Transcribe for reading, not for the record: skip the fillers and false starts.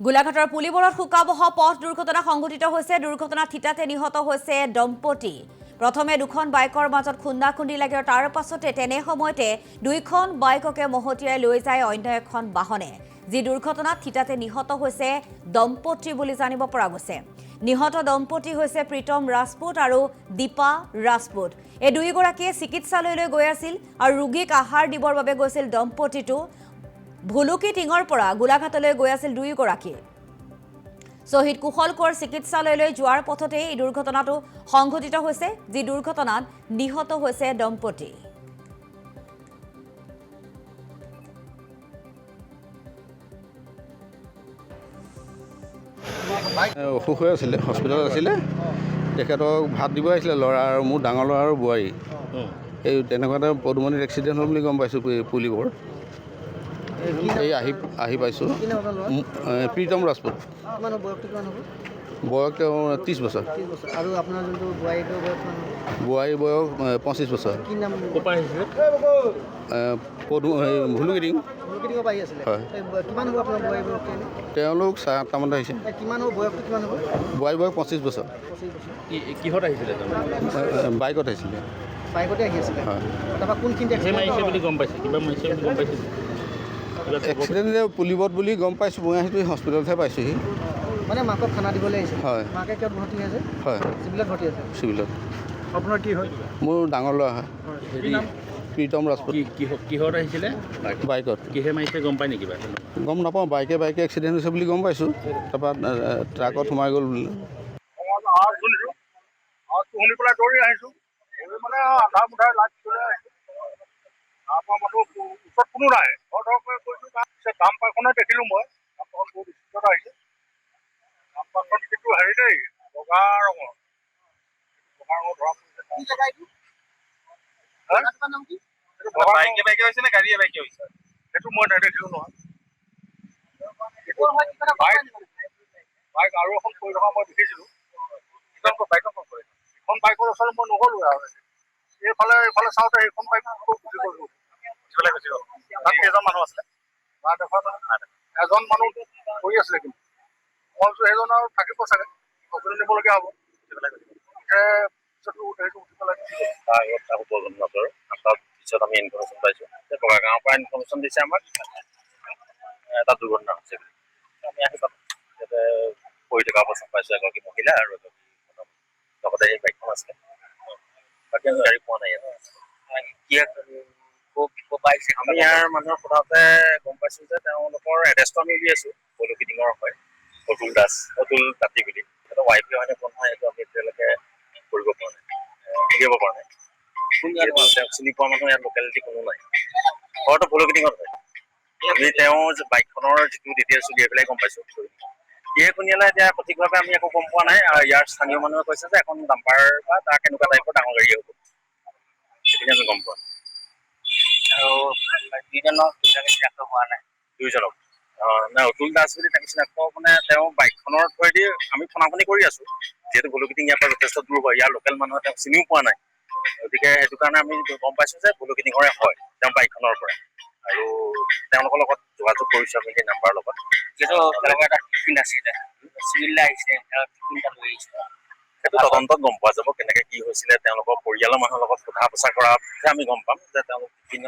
গোলাঘাটৰ পুলিবৰত শোকাবহ পথ দুৰ্ঘটনা সংঘটিত হৈছে। দুৰ্ঘটনাত থিতাতে নিহত হৈছে দম্পতি। প্ৰথমে দুখন বাইকৰ মাজত খুন্দা-খুন্দি লাগে আৰু তাৰ পাছতে তেনে সময়তে দুইখন বাইককে মহতিয়াই লৈ যায় অন্য এখন বাহনে। যি দুৰ্ঘটনাত থিতাতে নিহত হৈছে দম্পতি বুলি জানিব পৰা গৈছে। নিহত দম্পতি হৈছে প্ৰীতম ৰাজপুত আৰু দীপা ৰাজপুত। এই দুয়োগৰাকীয়ে চিকিৎসালয়লৈ গৈ আছিল আৰু ৰোগীক আহাৰ দিবৰ বাবে গৈছিল দম্পতিটো। ভুলুকি টিঙৰ পৰা গোলাঘাটলৈ গৈ আছিল দুয়োগৰাকী। শ্বহীদ কুশল কোঁৱৰ চিকিৎসালয়লৈ যোৱাৰ পথতে এই দুৰ্ঘটনাটো সংঘটিত হৈছে, যি দুৰ্ঘটনাত নিহত হৈছে দম্পতি। অসুখ হৈ আছিলে, হস্পিটেলত আছিলে। তেখেতক ভাত দিব আহিছিলে ল'ৰা আৰু মোৰ ডাঙৰ ল'ৰা আৰু বোৱাৰী। এই তেনেকুৱাতে পদুমণিত এক্সিডেণ্ট হ'ল বুলি গম পাইছোঁ পুলিবৰত। এই আহি পাইছোঁ। প্ৰীতম ৰাজপুত। বয়স তেওঁ 30 বছৰ। আৰু আপোনাৰ যোনটো বোৱাৰীৰ বয়স বোৱাৰীৰ বয়স 25 বছৰ। কি নাম? ভুলুকি টিং। হয়। কিমান হ'ব আপোনাৰ বোৱাৰীৰ বয়স? তেওঁলোক 8:30 আহিছে। কিমান হ'ব বয়সটো কিমান হ'ব? বোৱাৰীৰ বয়স 25 বছৰ। কিহত আহিছিলে? বাইকত আহিছিলে। বাইকতে আহি আছিলে। হয়। তাৰপৰা কোনখিনিতে মাৰিছে বুলি গম পাইছে? কিবা মাৰিছে বুলি গম পাইছে? এক্সিডেণ্ট পুলিবৰত বুলি গম পাইছোঁ। মই আহিছোঁ হস্পিটেলতহে পাইছোঁহি। মানে মাকক খানা দিবলৈ আহিছে? হয়। মাকে কিয় ভৰ্তি আছে? হয়, চিভিলত ভৰ্তি আছে। চিভিলত। আপোনাৰ কি হয়? মোৰ ডাঙৰ ল'ৰা হয়। প্ৰীতম ৰাজপুত। কিহত আহিছিলে? বাইকত। কিহে মাৰিছে গম পায় নেকি? গম নাপাওঁ। বাইকে এক্সিডেণ্ট হৈছে বুলি গম পাইছোঁ। তাৰপৰা ট্ৰাকত সোমাই গ'ল বুলি। শুনি পেলাই দৌৰি আহিছোঁ। মানে আন্ধাৰ মুন্ধাৰ লাইট লৈ আহিছোঁ। তাৰপৰা মানুহ ওচৰত কোনো নাই। কৈছোঁ পিছত দাম পাৰখনে দেখিলোঁ মই। দামপাৰখন বহুত স্পীডত আহিছে। দামপাৰখন কিন্তু হেৰি দেই, বগা ৰঙৰ। বগা ৰঙৰ ধৰা বাইকে হৈছে নে গাড়ীয়ে বাইকে হৈছে? সেইটো মই নেদেখিলোঁ নহয়। বাইক আৰু এখন পৰি থকা মই দেখিছিলোঁ। এখন বাইকৰ ওচৰত মই নগ'লোঁ আৰু এইফালে চাওঁতে সেইখন বাইক গুচি গ'ল। তাত কেইজন মানুহ আছিলে? এজন মানুহ কৰি আছিলে, কিন্তু মই সেইজন আৰু থাকিব চাগে, হস্পিটেল নিবলগীয়া হ'ব। পিছত আমি ইনফৰমেশ্যন পাইছোঁ। বগা গাঁৱৰ পৰা ইনফৰমেশ্যন দিছে আমাক এটা দুৰ্ঘটনা হৈছে বুলি। আমি আহি পালোঁ। ইয়াতে পৰি থকা অৱস্থাত পাইছোঁ এগৰাকী মহিলা আৰু লগতে সেই বাইকখন আছিলে। বাকী আমি গাড়ী পোৱা নাই ইয়াত। আমি ইয়াৰ মানুহৰ সোধাতে গম পাইছোঁ যে তেওঁলোকৰ এড্ৰেছটো আমি উলিয়াই আছোঁ। ভুলুকি টিঙৰ হয়, অতুল তাঁতী বুলি। সিহঁতৰ ৱাইফে হয়নে কোন হয় এইটো আমি এতিয়ালৈকে কৰিব পৰা নাই, উলিয়াব পৰা নাই। তেওঁক চিনি পোৱা মানুহ ইয়াত লোকেলিটি কোনো নাই। ঘৰটো ভুলুকি টিঙত হয়। আমি তেওঁ বাইকখনৰ যিটো ডিটেইলছ উলিয়াই পেলাই গম পাইছোঁ। কিহে খুন্দিয়ালে এতিয়া সঠিকভাৱে আমি একো গম পোৱা নাই। আৰু ইয়াৰ স্থানীয় মানুহে কৈছে যে এখন ডাম্পাৰ বা তাৰ কেনেকুৱা টাইপৰ ডাঙৰ গাড়ী হ'ব। সেইখিনি আমি গম পোৱা নাই। আৰু দুইজনক চিনাক্ত হোৱা নাই। দুইজনক নাই, অতুল দাস বুলি তাক চিনাক্ত মানে তেওঁ বাইকখনৰ থ্ৰুৱেদি আমি ফোনা-ফোনি কৰি আছোঁ। যিহেতু ভুলুকি টিং ইয়াৰ পৰা যথেষ্ট দূৰ হয়, ইয়াৰ লোকেল মানুহে তেওঁক চিনিও পোৱা নাই। গতিকে সেইটো কাৰণে আমি গম পাইছোঁ যে ভুলুকি টিঙৰে হয়, তেওঁ বাইকখনৰ পৰা। আৰু তেওঁলোকৰ লগত যোগাযোগ কৰিছোঁ আমি সেই নাম্বাৰৰ লগত। যিহেতু তেওঁলোকৰ এটা টিফিন আছিলে, চিভিললৈ আহিছে, সেইটো তদন্তত গম পোৱা যাব কেনেকে কি হৈছিলে। তেওঁলোকৰ পৰিয়ালৰ মানুহৰ লগত সোধা পোছা কৰাতহে আমি গম পাম যে তেওঁলোক বিভিন্ন